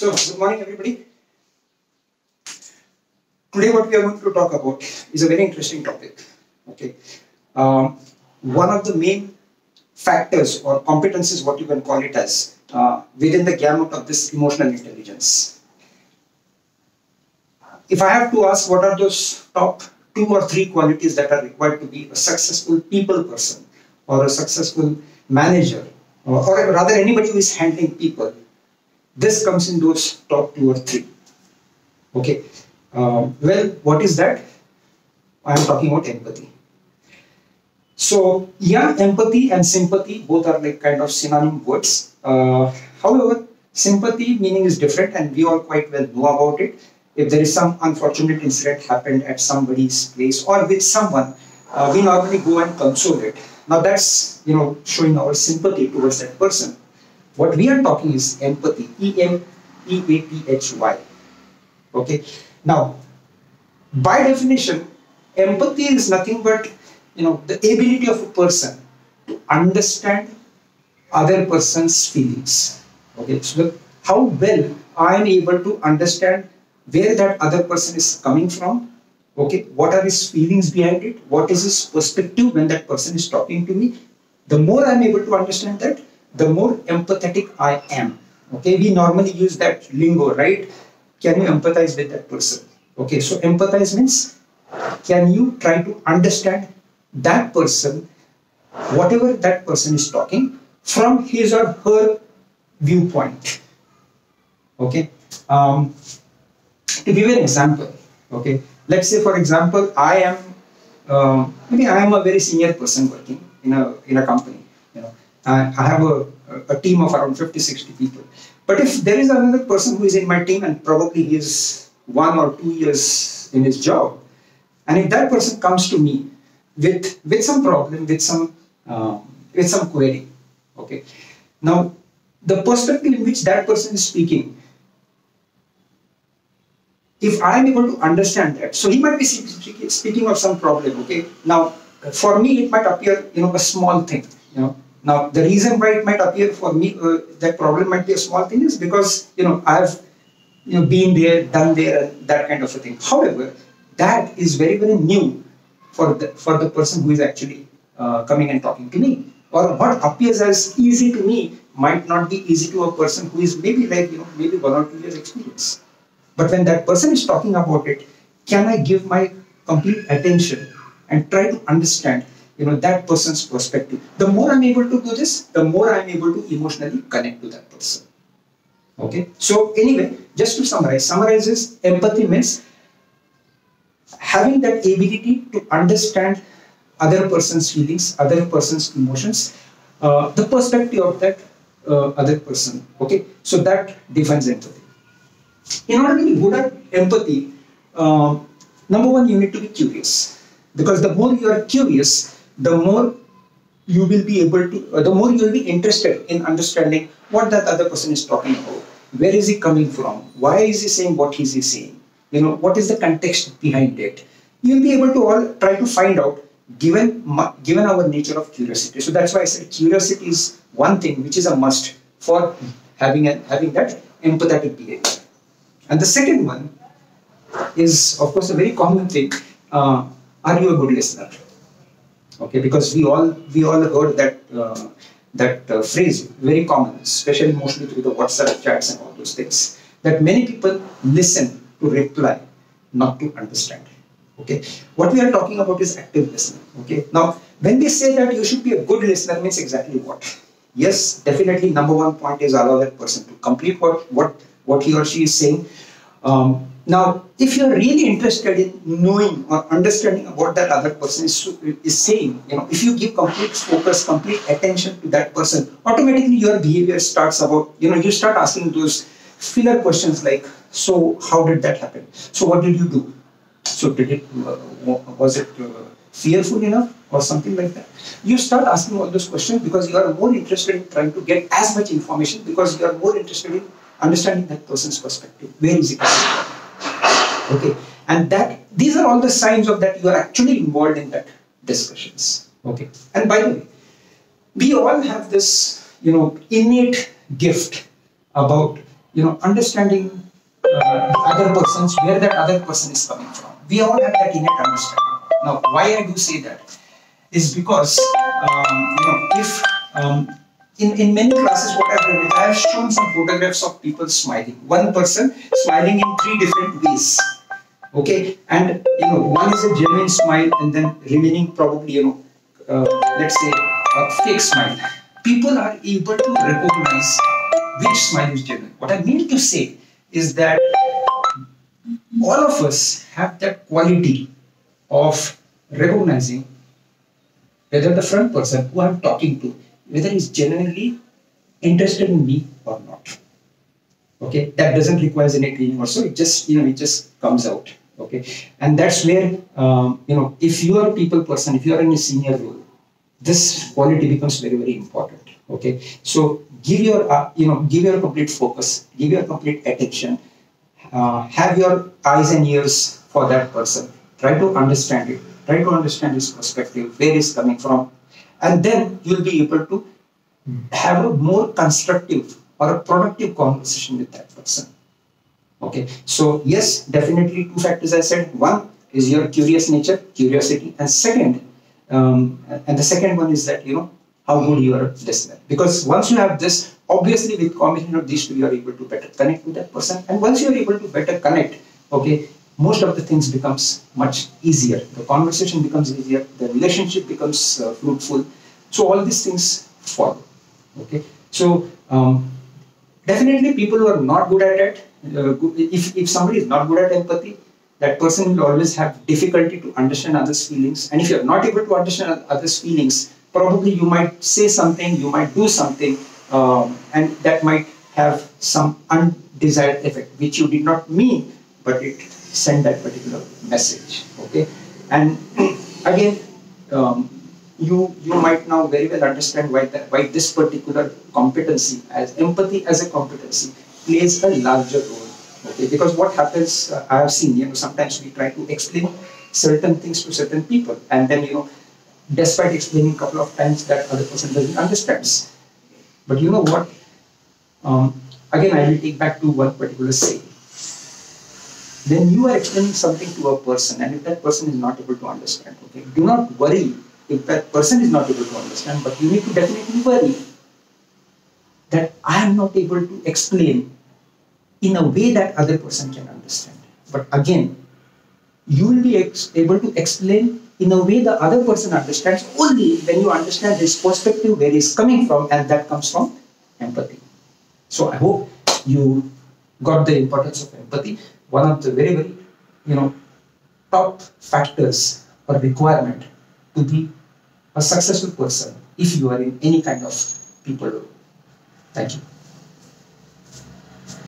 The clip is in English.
So, good morning, everybody. Today, what we are going to talk about is a very interesting topic. Okay, one of the main factors or competencies, what you can call it as, within the gamut of this emotional intelligence. If I have to ask, what are those top 2 or 3 qualities that are required to be a successful people person or a successful manager, or rather anybody who is handling people? This comes in those top 2 or 3. Okay. Well, what is that? I am talking about empathy. So, yeah, empathy and sympathy both are like kind of synonym words. However, sympathy meaning is different, and we all quite well know about it. If there is some unfortunate incident happened at somebody's place or with someone, we normally go and console it. Now that's showing our sympathy towards that person. What we are talking is empathy, E-M-E-A-T-H-Y. Okay. Now, by definition, empathy is nothing but the ability of a person to understand other person's feelings. Okay. So how well I am able to understand where that other person is coming from. Okay. What are his feelings behind it? What is his perspective when that person is talking to me? The more I am able to understand that, the more empathetic I am. Okay, we normally use that lingo, right? Can you empathize with that person? Okay, so empathize means, can you try to understand that person, whatever that person is talking, from his or her viewpoint? Okay, to give you an example, okay, let's say for example, I am a very senior person working in a company. I have a team of around 50-60 people. But if there is another person who is in my team and probably he is 1 or 2 years in his job, and if that person comes to me with some problem, with some query, okay. Now, the perspective in which that person is speaking, if I am able to understand that, so he might be speaking of some problem, okay. Now, for me, it might appear, a small thing, Now, the reason why it might appear for me that problem might be a small thing is because, I've, been there, done there, and that kind of a thing. However, that is very, very new for the person who is actually coming and talking to me. Or what appears as easy to me might not be easy to a person who is maybe like, maybe 1 or 2 years experience. But when that person is talking about it, can I give my complete attention and try to understand that person's perspective? The more I'm able to do this, the more I'm able to emotionally connect to that person. Okay. So anyway, just to summarize is empathy means having that ability to understand other person's feelings, other person's emotions, the perspective of that other person. Okay. So that defines empathy. In order to be good at empathy, number one, you need to be curious, because the more you are curious, the more you will be able to, the more you will be interested in understanding what that other person is talking about. Where is he coming from? Why is he saying what is he saying? What is the context behind it? You will be able to all try to find out, given our nature of curiosity. So that's why I said curiosity is one thing which is a must for having that empathetic behavior. And the second one is, of course, a very common thing. Are you a good listener? Okay, because we all heard that phrase, very common, especially mostly through the WhatsApp chats and all those things, that many people listen to reply, not to understand. Okay, what we are talking about is active listening. Okay, now when we say that you should be a good listener, means exactly what? Yes, definitely. Number one point is allow that person to complete what he or she is saying. Now, if you are really interested in knowing or understanding what that other person is saying, if you give complete focus, complete attention to that person, automatically your behavior starts about, you start asking those filler questions like, so how did that happen? So what did you do? So was it fearful enough or something like that? You start asking all those questions because you are more interested in trying to get as much information, because you are more interested in understanding that person's perspective. Where is it coming from? Okay, and these are all the signs of that you are actually involved in that discussions. Okay, and by the way, we all have this, innate gift about understanding the other person's, where that other person is coming from. We all have that innate understanding. Now, why I do say that is because, if in many classes, what I've done is I have shown some photographs of people smiling. One person smiling in 3 different ways. Okay, and one is a genuine smile, and then remaining probably, let's say, a fake smile. People are able to recognize which smile is genuine. What I mean to say is that all of us have that quality of recognizing whether the front person who I'm talking to, whether he's genuinely interested in me or not. Okay, that doesn't require any training also. It just comes out. Okay, and that's where if you are a people person, if you are in a senior role, this quality becomes very, very important. Okay, so give your complete focus, give your complete attention, have your eyes and ears for that person. Try to understand it. Try to understand his perspective, where he's coming from, and then you'll be able to have a more constructive or a productive conversation with that person. Okay, so yes, definitely 2 factors I said. One is your curious nature, curiosity, and the second one is that how good you are a listener. Because once you have this, obviously with combination of these two, you are able to better connect with that person. And once you are able to better connect, okay, most of the things becomes much easier. The conversation becomes easier. The relationship becomes fruitful. So all these things follow. Okay, so definitely people who are not good at it. If somebody is not good at empathy, that person will always have difficulty to understand others' feelings. And if you're not able to understand others' feelings, probably you might say something, you might do something, and that might have some undesired effect, which you did not mean, but it sent that particular message. Okay, and again, you might now very well understand why this particular competency, as empathy as a competency, plays a larger role. Okay, because what happens, I have seen, sometimes we try to explain certain things to certain people, and then, despite explaining a couple of times, that other person doesn't understand. But you know what? Again, I will take back to one particular saying. When you are explaining something to a person, and if that person is not able to understand, okay, do not worry if that person is not able to understand, but you need to definitely worry that I am not able to explain in a way that other person can understand. But again, you will be able to explain in a way the other person understands only when you understand his perspective, where he's coming from, and that comes from empathy. So I hope you got the importance of empathy. One of the very, very, top factors or requirement to be a successful person if you are in any kind of people role. Thank you.